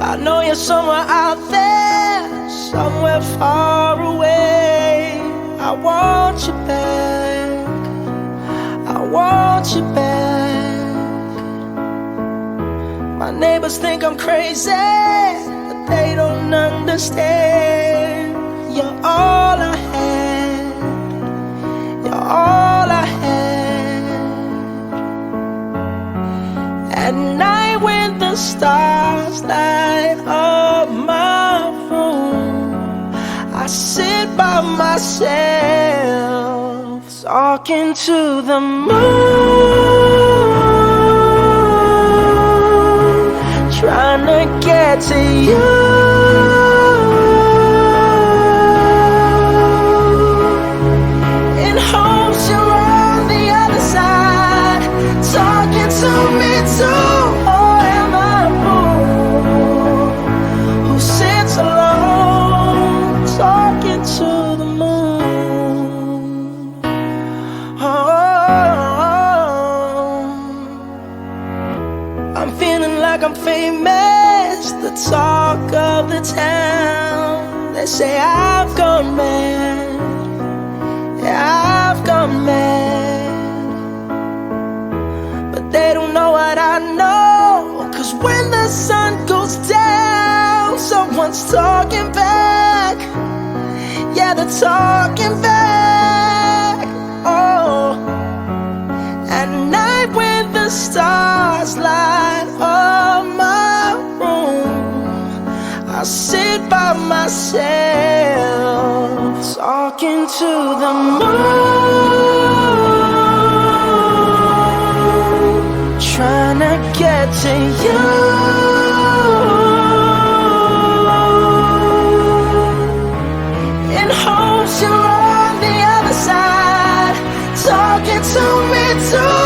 I know you're somewhere out there, somewhere far away. I want you back, I want you back. My neighbors think I'm crazy, but they don't understand. You're all I had, you're all I had. At night when the stars light up my room, I sit by myself, talking to the moon, trying to get to you. In hopes you're on the other side, talking to me too. Or am I a fool who sits alone, talking to the moon? Oh, I'm feeling like I'm famous, the talk of the town. They say I've gone mad, yeah, I've gone mad. But they don't know what I know, 'cause when the sun goes down, someone's talking back. Yeah, they're talking back. Oh, at night when the stars light up my room, I sit by myself, talking to the moon, trying to get to you. In hopes you're on the other side, talking to me too.